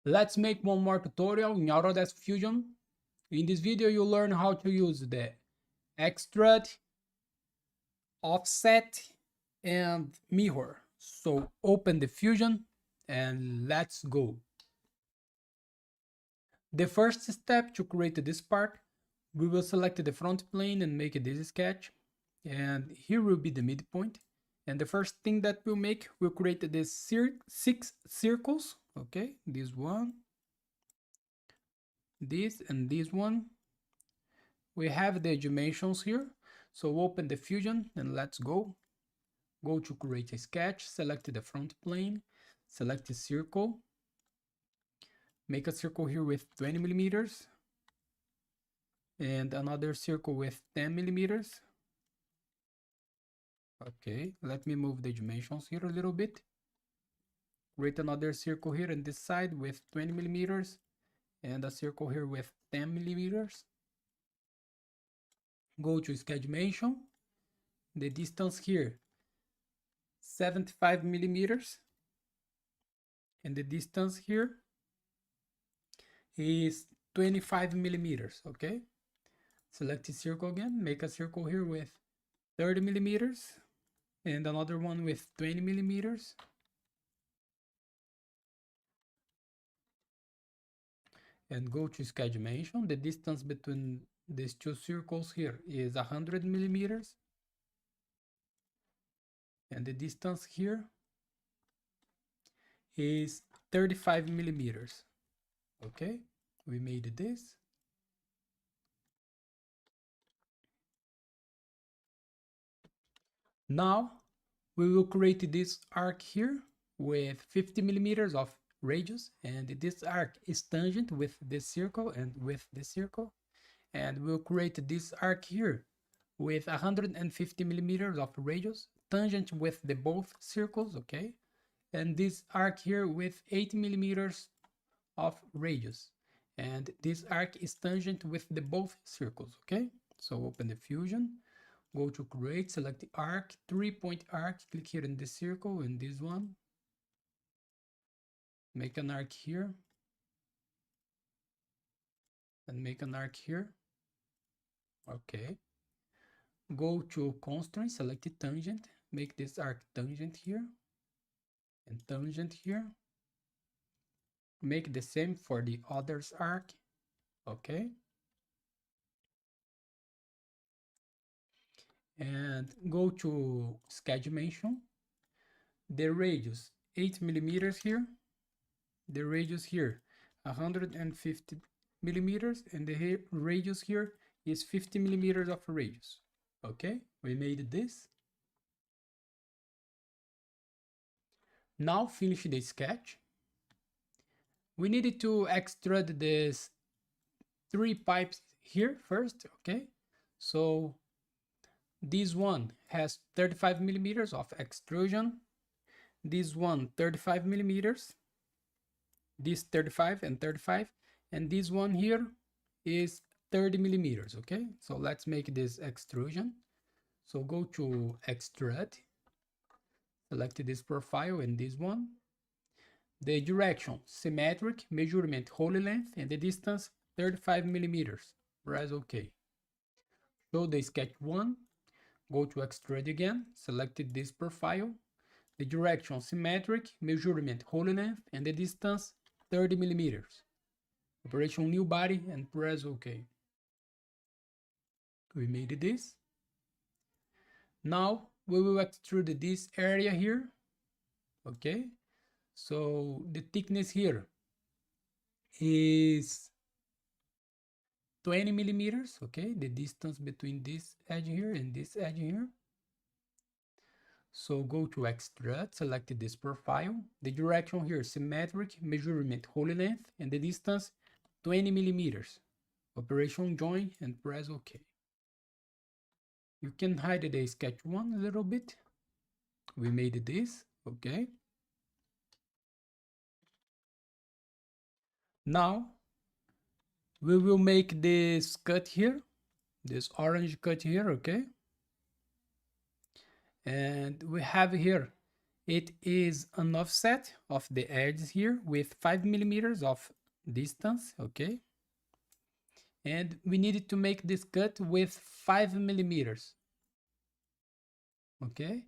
Let's make one more tutorial in Autodesk Fusion. In this video, you'll learn how to use the Extrude, Offset, and Mirror. So open the Fusion and let's go. The first step to create this part, we will select the front plane and make this sketch. And here will be the midpoint. And the first thing that we'll make, we'll create these 6 circles. Okay, this one, this and this one. We have the dimensions here. So open the Fusion and let's go. Go to create a sketch, select the front plane, select a circle. Make a circle here with 20 millimeters and another circle with 10 millimeters. Okay, let me move the dimensions here a little bit. Create another circle here on this side with 20 millimeters and a circle here with 10 millimeters. Go to sketch dimension. The distance here, 75 millimeters. And the distance here is 25 millimeters, okay? Select the circle again, make a circle here with 30 millimeters and another one with 20 millimeters. And go to sketch dimension. The distance between these two circles here is 100 millimeters. And the distance here is 35 millimeters. Okay, we made this. Now we will create this arc here with 50 millimeters of radius, and this arc is tangent with this circle and with this circle, and we'll create this arc here with 150 millimeters of radius tangent with the both circles, okay, and this arc here with 80 millimeters of radius, and this arc is tangent with the both circles, okay. So open the Fusion, go to create, select the arc, 3-point arc, click here in this circle and this one, make an arc here and make an arc here. Okay, go to constraint, select the tangent, make this arc tangent here and tangent here. Make the same for the other's arc. Okay, and go to sketch dimension. The radius 8 millimeters here, the radius here 150 millimeters, and the radius here is 50 millimeters of radius. Okay, we made this. Now finish the sketch. We needed to extrude these 3 pipes here first. Okay, so this one has 35 millimeters of extrusion, this one 35 millimeters, this 35 and 35, and this one here is 30 millimeters. Okay, so let's make this extrusion. So go to Extrude, select this profile and this one. The direction, symmetric, measurement, whole length, and the distance 35 millimeters. Press OK. Show the sketch 1. Go to Extrude again, select this profile. The direction, symmetric, measurement, whole length, and the distance 30 millimeters. Operation new body and press OK. We made this. Now we will extrude this area here. Okay, so the thickness here is 20 millimeters. Okay, the distance between this edge here and this edge here. So go to Extrude, select this profile. The direction here, symmetric, measurement, whole length, and the distance 20 millimeters. Operation join and press OK. You can hide the sketch 1 a little bit. We made this. Okay. Now we will make this cut here, this orange cut here. Okay, and we have here It is an offset of the edges here with 5 millimeters of distance, okay? And we needed to make this cut with 5 millimeters, okay?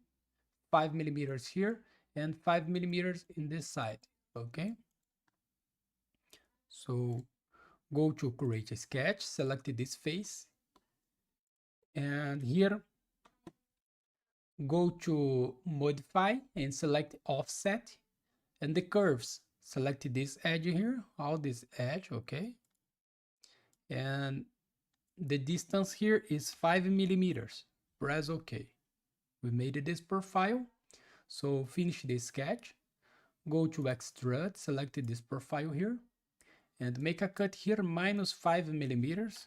5 millimeters here and 5 millimeters in this side, okay? So go to create a sketch, select this face, and here go to modify and select offset, and the curves, select this edge here, all this edge, okay? And the distance here is 5 millimeters. Press OK. We made this profile. So finish the sketch. Go to Extrude, select this profile here, and make a cut here minus 5 millimeters.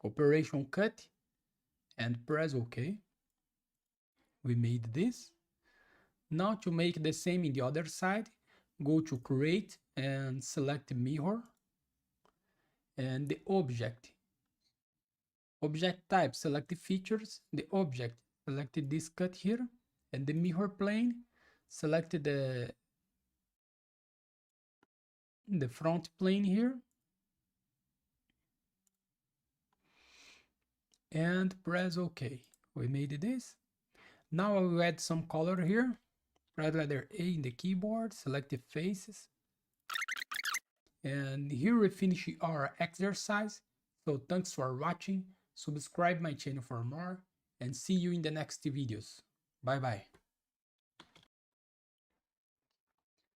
Operation cut, and press OK. We made this. Now to make the same in the other side, go to Create and select Mirror, and the object type, select the features, the object, select this cut here, and the mirror plane, select the front plane here, and press OK. We made this. Now I will add some color here. Press letter A in the keyboard, select the faces, and here we finish our exercise. So thanks for watching, subscribe my channel for more, and see you in the next videos. Bye bye.